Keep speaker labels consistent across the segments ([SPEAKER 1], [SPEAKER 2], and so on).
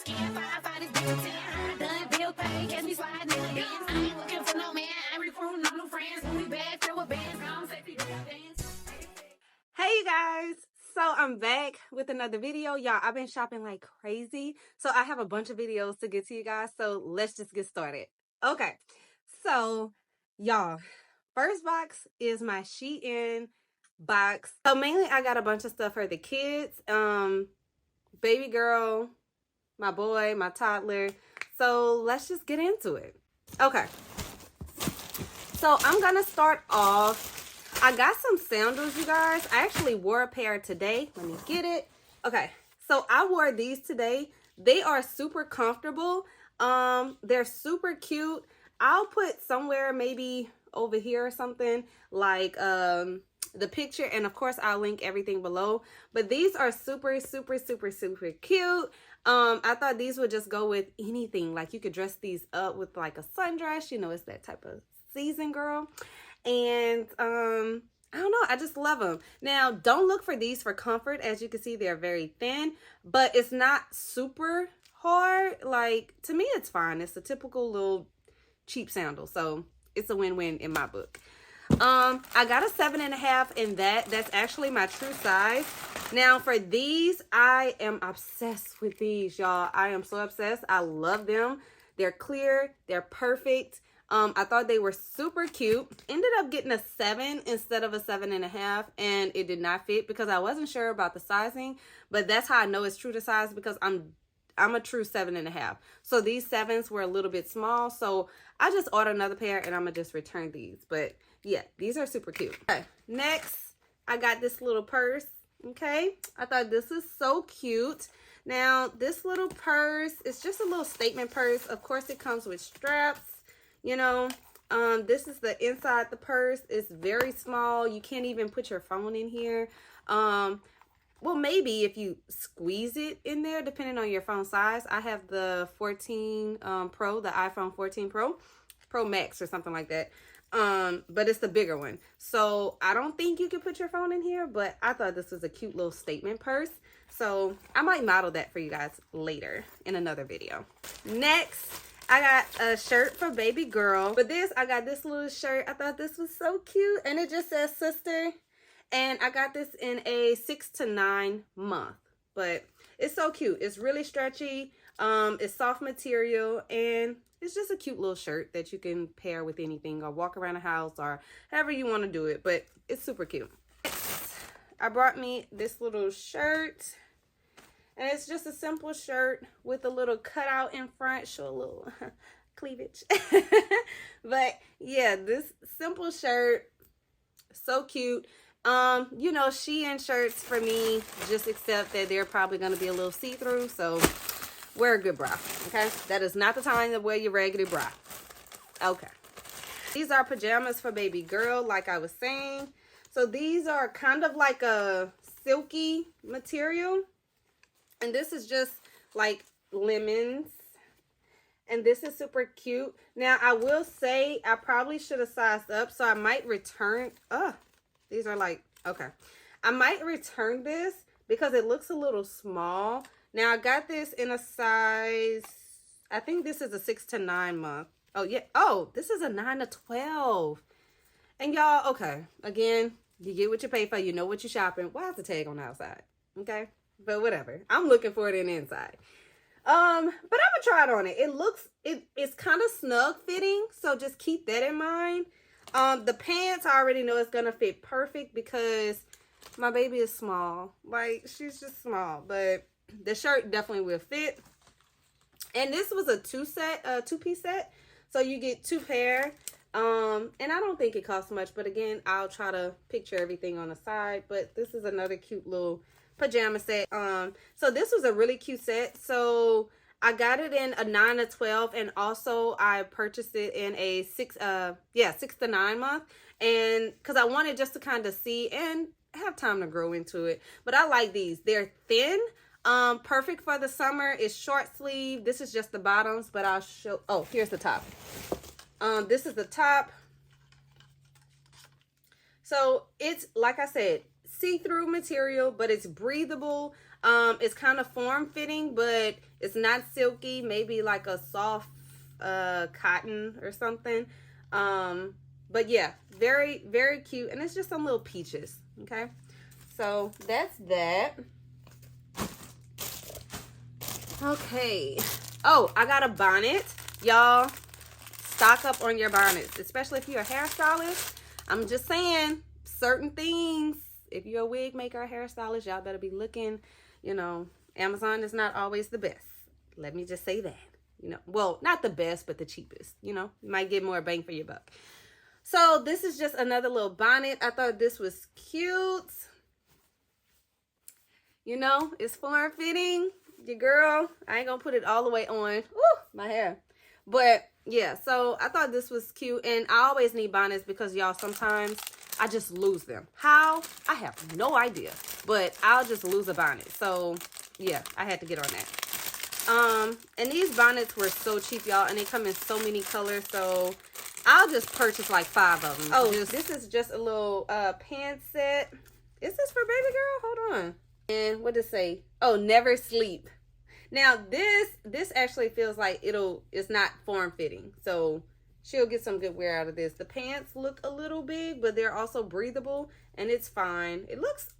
[SPEAKER 1] Hey you guys, so I'm back with another video. Y'all, I've been shopping like crazy, so I have a bunch of videos to get to you guys, so let's just get started. Okay, so y'all, first box is my Shein box. So mainly I got a bunch of stuff for the kids, baby girl, my boy, my toddler. So let's just get into it. Okay, so I'm gonna start off. I got some sandals, you guys. I actually wore a pair today. Let me get it. Okay, so I wore these today. They are super comfortable. They're super cute. I'll put somewhere maybe over here or something like the picture, and of course I'll link everything below. But these are super cute. I thought these would just go with anything. Like you could dress these up with like a sundress. You know, it's that type of season, girl. And I don't know, I just love them. Now, don't look for these for comfort. As you can see, they're very thin, but it's not super hard. Like, to me, it's fine. It's a typical little cheap sandal, so it's a win-win in my book. I got a 7.5 in that. That's actually my true size. Now, for these, I am obsessed with these, y'all. I am so obsessed. I love them. They're clear. They're perfect. I thought they were super cute. Ended up getting a 7 instead of a 7.5, and it did not fit because I wasn't sure about the sizing. But that's how I know it's true to size, because I'm a true 7.5. So these 7s were a little bit small, so I just ordered another pair and I'm gonna just return these. But yeah, these are super cute. Okay, next I got this little purse. Okay, I thought this is so cute. Now this little purse is just a little statement purse. Of course it comes with straps. You know, this is the inside the purse. It's very small. You can't even put your phone in here. Well, maybe if you squeeze it in there, depending on your phone size. I have the 14 Pro, the iPhone 14 Pro Max or something like that. But it's the bigger one. So I don't think you can put your phone in here, but I thought this was a cute little statement purse. So I might model that for you guys later in another video. Next, I got a shirt for baby girl. For this, I got this little shirt. I thought this was so cute. And it just says sister. And I got this in a 6 to 9 month. But it's so cute. It's really stretchy. It's soft material. And it's just a cute little shirt that you can pair with anything or walk around the house or however you want to do it. But it's super cute. I brought me this little shirt. And it's just a simple shirt with a little cutout in front. Show a little cleavage. But yeah, this simple shirt, so cute. You know, Shein shirts for me just accept that they're probably going to be a little see-through. So wear a good bra, okay? That is not the time to wear your raggedy bra. Okay. These are pajamas for baby girl, like I was saying. So these are kind of like a silky material. And this is just like lemons. And this is super cute. Now, I will say I probably should have sized up. So I might return. These are like, okay. I might return this because it looks a little small. Now, I got this in a size, I think this is a 6 to 9 month. Oh, yeah. Oh, this is a 9 to 12. And y'all, okay. Again, you get what you pay for. You know what you're shopping. Why is the tag on the outside? Okay. But whatever. I'm looking for it in the inside. But I'm gonna try it on it. It's kind of snug fitting, so just keep that in mind. The pants, I already know it's gonna fit perfect because my baby is small. Like, she's just small. But the shirt definitely will fit. And this was a two-piece set. So you get 2 pair. And I don't think it costs much, but again, I'll try to picture everything on the side. But this is another cute little pajama set. So this was a really cute set. So I got it in a 9 to 12, and also I purchased it in a 6 to 9 month, and because I wanted just to kind of see and have time to grow into it. But I like these. They're thin, perfect for the summer. It's short sleeve. This is just the bottoms, but I'll show. Oh, here's the top. This is the top. So it's, like I said, see-through material, but it's breathable. It's kind of form-fitting, but it's not silky. Maybe like a soft cotton or something. But yeah, very, very cute. And it's just some little peaches, okay? So that's that. Okay. Oh, I got a bonnet. Y'all, stock up on your bonnets, especially if you're a hairstylist. I'm just saying, certain things, if you're a wig maker or hairstylist, y'all better be looking. You know, Amazon is not always the best. Let me just say that. You know, well, not the best, but the cheapest. You know, you might get more bang for your buck. So this is just another little bonnet. I thought this was cute. You know, it's form-fitting. Your girl, I ain't gonna put it all the way on. Woo, my hair. But yeah, so I thought this was cute. And I always need bonnets because y'all, sometimes I just lose them. How? I have no idea. But I'll just lose a bonnet. So yeah, I had to get on that. And these bonnets were so cheap, y'all, and they come in so many colors. So I'll just purchase like 5 of them. Oh, this is just a little pants set. Is this for baby girl? Hold on. And what does it say? Oh, never sleep. Now this actually feels like it's not form fitting, so she'll get some good wear out of this. The pants look a little big, but they're also breathable, and it's fine. It looks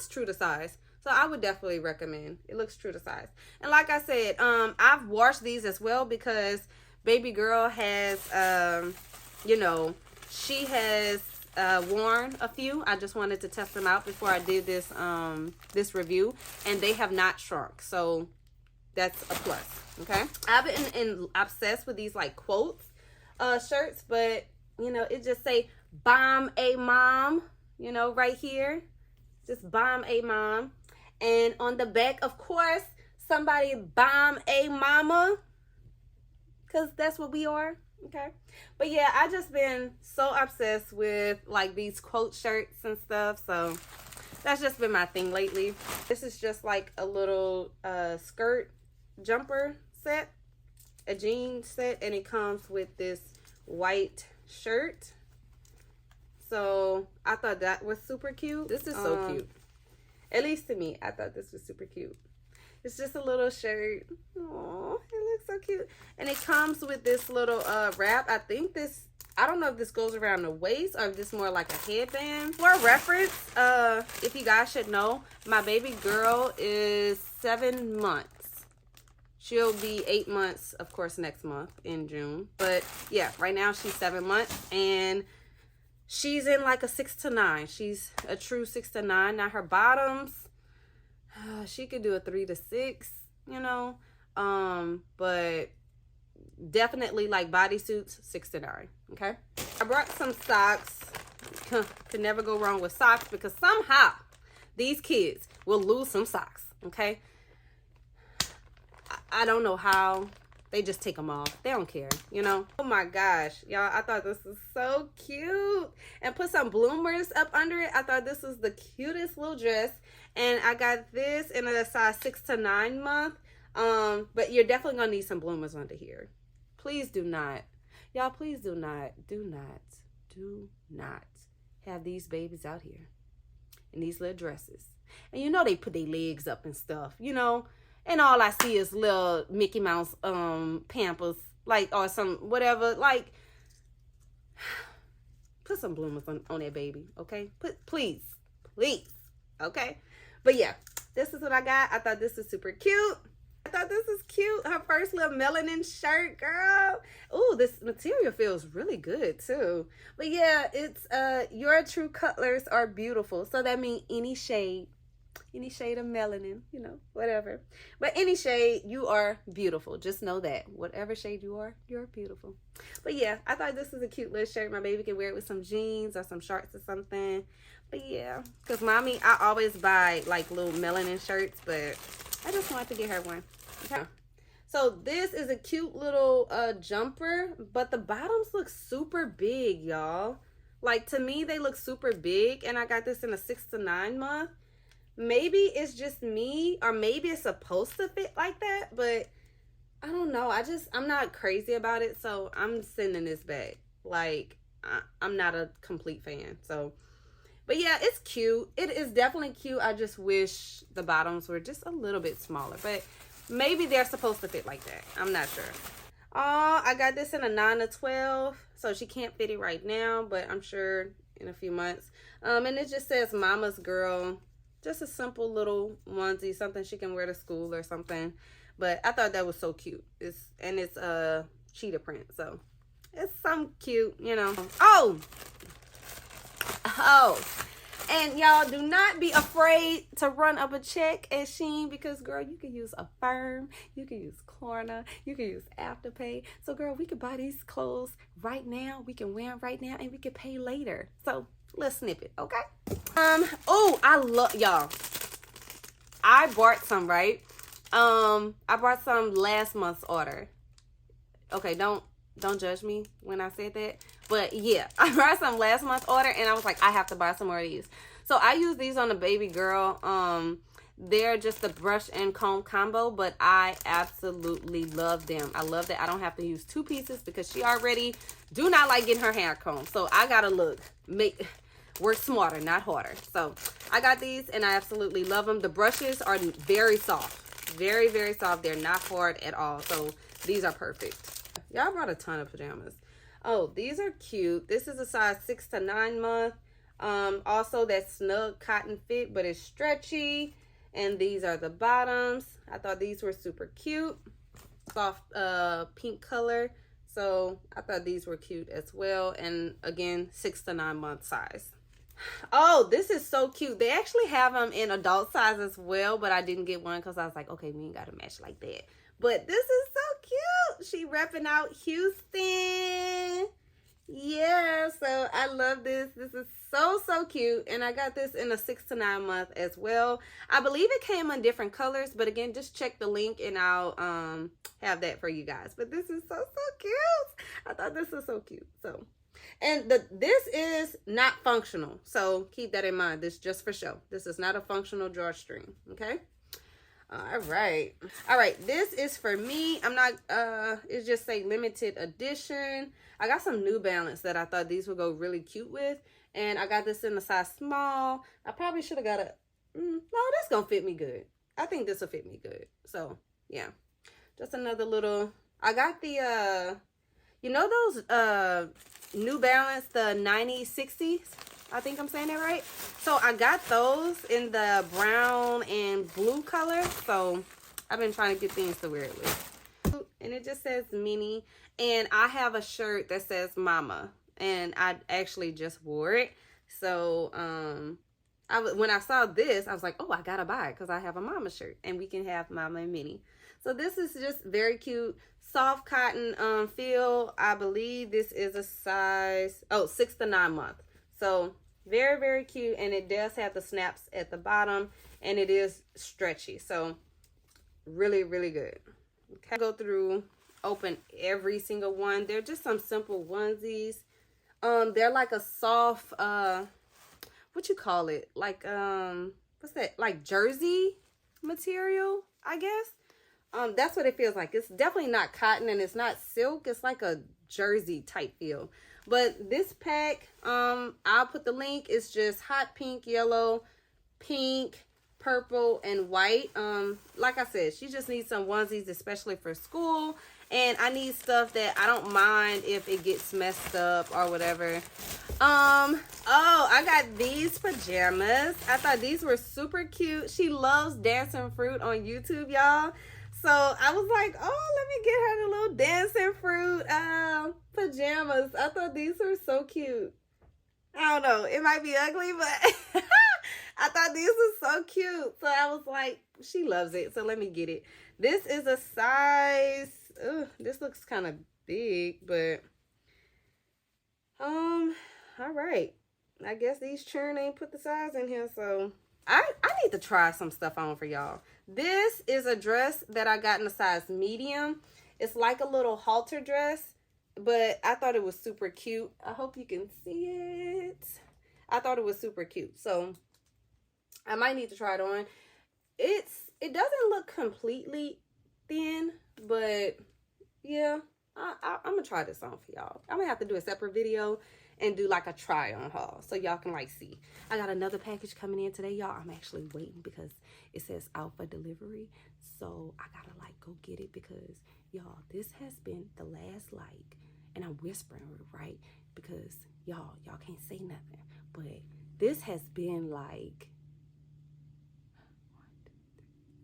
[SPEAKER 1] true to size, so I would definitely recommend. It looks true to size. And like I said, I've washed these as well because baby girl has you know, she has worn a few. I just wanted to test them out before I did this this review, and they have not shrunk, so that's a plus. Okay, I've been obsessed with these like quotes shirts, but you know, it just say bomb a mom, you know, right here, just bomb a mom. And on the back, of course, somebody bomb a mama, because that's what we are. Okay, but yeah, I just been so obsessed with like these quote shirts and stuff, so that's just been my thing lately. This is just like a little skirt jumper set, a jean set, and it comes with this white shirt. So I thought that was super cute. This is so cute. At least to me, I thought this was super cute. It's just a little shirt. Oh, it looks so cute. And it comes with this little wrap. I think this, I don't know if this goes around the waist or if this is more like a headband. For reference, if you guys should know, my baby girl is 7 months. She'll be 8 months, of course, next month in June. But yeah, right now she's 7 months, and she's in like a 6 to 9. She's a true 6 to 9. Now her bottoms, she could do a 3 to 6, you know, but definitely like bodysuits, 6 to 9. Okay, I brought some socks. Could never go wrong with socks, because somehow these kids will lose some socks. Okay, I don't know how. They just take them off. They don't care, you know. Oh my gosh, y'all, I thought this was so cute. And put some bloomers up under it. I thought this was the cutest little dress. And I got this in a size 6 to 9 month. But you're definitely gonna need some bloomers under here. Please do not, y'all, please do not have these babies out here in these little dresses. And you know they put their legs up and stuff, you know. And all I see is little Mickey Mouse Pampers, like, or some whatever. Like, put some bloomers on that baby, okay? Please, okay? But yeah, this is what I got. I thought this was super cute. I thought this was cute. Her first little melanin shirt, girl. Ooh, this material feels really good too. But yeah, it's your true colors are beautiful. So that means any shade of melanin, you know, whatever. But any shade, you are beautiful. Just know that. Whatever shade you are, you're beautiful. But yeah, I thought this was a cute little shirt. My baby can wear it with some jeans or some shorts or something. But yeah, because mommy, I always buy like little melanin shirts, but I just wanted to get her one. Okay. So this is a cute little jumper, but the bottoms look super big, y'all. Like, to me, they look super big, and I got this in a 6 to 9 month. Maybe it's just me, or maybe it's supposed to fit like that, but I don't know. I'm not crazy about it, so I'm sending this back. Like, I'm not a complete fan. So, But yeah, it's cute. It is definitely cute. I just wish the bottoms were just a little bit smaller, but maybe they're supposed to fit like that. I'm not sure. Oh, I got this in a 9 to 12, so she can't fit it right now, but I'm sure in a few months. And it just says Mama's Girl. Just a simple little onesie, something she can wear to school or something. But I thought that was so cute. It's a cheetah print, so it's some cute, you know. Oh, and y'all, do not be afraid to run up a check at Shein, because girl, you can use Affirm, you can use Klarna, you can use Afterpay. So girl, we could buy these clothes right now, we can wear them right now, and we can pay later. So let's snip it, okay? Oh, I love y'all. I bought some, right? I bought some last month's order. Okay, don't judge me when I said that. But yeah, I bought some last month's order, and I was like, I have to buy some more of these. So I use these on the baby girl. They're just the brush and comb combo, but I absolutely love them. I love that I don't have to use 2 pieces, because she already do not like getting her hair combed. So I gotta work smarter, not harder. So I got these, and I absolutely love them. The brushes are very soft, very, very soft. They're not hard at all. So these are perfect. Y'all brought a ton of pajamas. Oh, these are cute. This is a size 6 to 9 month. Also that snug cotton fit, but it's stretchy. And these are the bottoms. I thought these were super cute. Soft pink color. So I thought these were cute as well. And again, 6 to 9 month size. Oh, this is so cute. They actually have them in adult size as well, but I didn't get one because I was like, okay, we ain't got to match like that. But this is so cute. She repping out Houston. Yeah, so I love this. This is so, so cute. And I got this in a 6 to 9 month as well. I believe it came in different colors, but again, just check the link and I'll have that for you guys. But this is so, so cute. I thought this was so cute. So, and this is not functional. So keep that in mind. This is just for show. This is not a functional drawstring. Okay. All right, this is for me. I'm not it's just say limited edition. I got some New Balance that I thought these would go really cute with, and I got this in a size small. I probably should have got a no, that's gonna fit me good. I think this will fit me good. So yeah, just another little. I got the you know those New Balance, the 90-60s, I think I'm saying that right. So I got those in the brown and blue color. So I've been trying to get things to wear it with. And it just says mini. And I have a shirt that says Mama. And I actually just wore it. So when I saw this, I was like, oh, I gotta buy it because I have a Mama shirt. And we can have Mama and Mini. So this is just very cute. Soft cotton feel. I believe this is a size 6 to 9 month. So very, very cute, and it does have the snaps at the bottom, and it is stretchy. So really, really good. Okay, go through, open every single one. They're just some simple onesies. They're like a soft what you call it? Like what's that? Like jersey material, I guess. That's what it feels like. It's definitely not cotton, and it's not silk. It's like a jersey type feel. But this pack, I'll put the link. It's just hot pink, yellow, pink, purple, and white. Like I said, she just needs some onesies, especially for school. And I need stuff that I don't mind if it gets messed up or whatever. Oh, I got these pajamas. I thought these were super cute. She loves Dancing Fruit on YouTube, y'all. So I was like, oh, let me get her the little Dancing Fruit pajamas. I thought these were so cute. I don't know. It might be ugly, but I thought these were so cute. So I was like, she loves it. So let me get it. This is a size. This looks kind of big, but all right. I guess these churn ain't put the size in here, so I need to try some stuff on for y'all. This is a dress that I got in a size medium. It's like a little halter dress, but I thought it was super cute. I hope you can see it. I thought it was super cute, so I might need to try it on. It doesn't look completely thin, but yeah, I'm gonna try this on for y'all. I'm gonna have to do a separate video and do like a try on haul so y'all can like see. I got another package coming in today, y'all. I'm actually waiting because it says out for delivery, so I gotta like go get it because y'all, this has been the last, like, and I'm whispering, right, because y'all can't say nothing, but this has been like,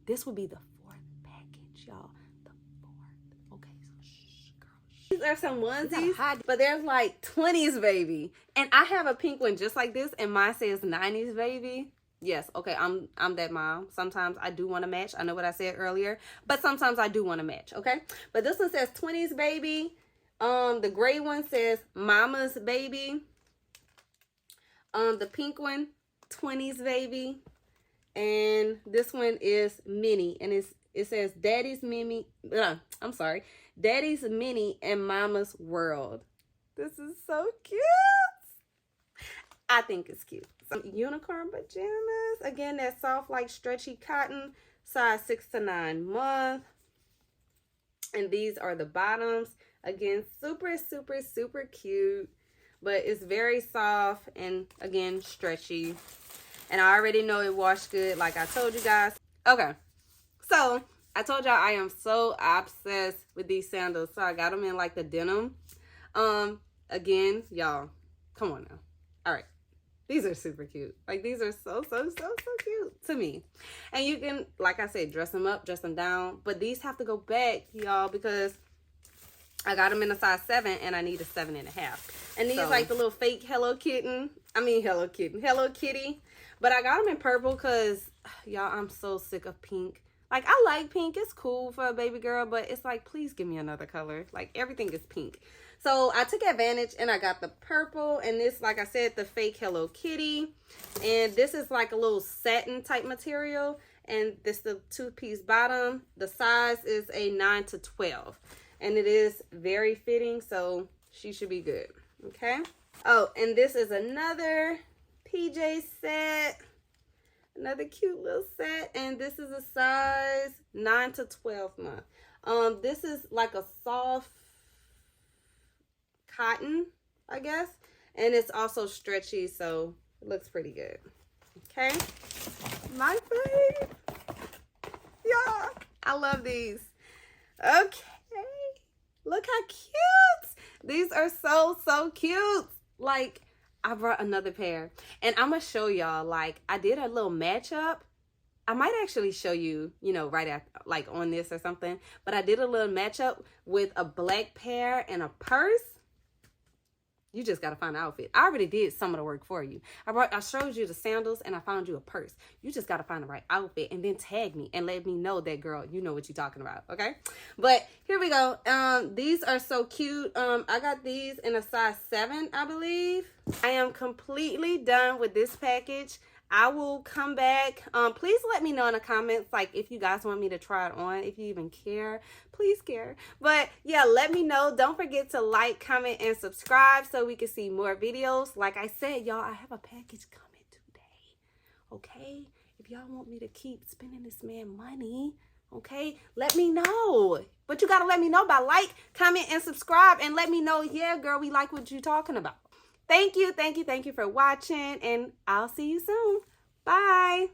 [SPEAKER 1] this will be the 4th package, y'all. The 4th. Okay, so shh, girl. Shh. These are some onesies, but there's like 20s, baby. And I have a pink one just like this, and mine says 90s, baby. Yes, okay, I'm that mom. Sometimes I do want to match. I know what I said earlier, but sometimes I do want to match, okay? But this one says 20s, baby. The gray one says mama's baby. The pink one, 20s, baby. And this one is mini, and it says daddy's mini. I'm sorry, daddy's mini and mama's world. This is so cute. I think it's cute. So, unicorn pajamas. Again, that soft, like stretchy cotton, size 6 to 9 month. And these are the bottoms. Again, super, super, super cute. But it's very soft and, again, stretchy. And I already know it washed good, like I told you guys. Okay, so I told y'all I am so obsessed with these sandals. So I got them in like the denim. Again, y'all, come on now. All right, these are super cute. Like, these are so cute to me. And you can, like I said, dress them up, dress them down. But these have to go back, y'all, because I got them in a size 7 and I need a 7.5. And these like the little fake Hello Kitty. But I got them in purple because, y'all, I'm so sick of pink. Like, I like pink. It's cool for a baby girl, but it's like, please give me another color. Like, everything is pink. So I took advantage and I got the purple. And this, like I said, the fake Hello Kitty. And this is like a little satin type material. And this is the 2-piece bottom. The size is a 9 to 12. And it is very fitting, so she should be good. Okay? Oh, and this is another PJ set, another cute little set, and this is a size 9 to 12 month. This is like a soft cotton, I guess, and it's also stretchy, so it looks pretty good. Okay, my fave. Yeah, I love these. Okay, look how cute. These are so cute. Like, I brought another pair, and I'm gonna show y'all, like, I did a little matchup. I might actually show you, you know, right after, like on this or something, but I did a little matchup with a black pair and a purse. You just gotta find an outfit. I already did some of the work for you. I showed you the sandals and I found you a purse. You just gotta find the right outfit and then tag me and let me know that, girl, you know what you're talking about, okay? But here we go. These are so cute. I got these in a size 7, I believe. I am completely done with this package. I will come back. Please let me know in the comments, like, if you guys want me to try it on, if you even care. Please care. But yeah, let me know. Don't forget to like, comment, and subscribe so we can see more videos. Like I said, y'all, I have a package coming today. Okay? If y'all want me to keep spending this man money, okay, let me know. But you gotta let me know by like, comment, and subscribe, and let me know, yeah, girl, we like what you're talking about. Thank you for watching, and I'll see you soon. Bye.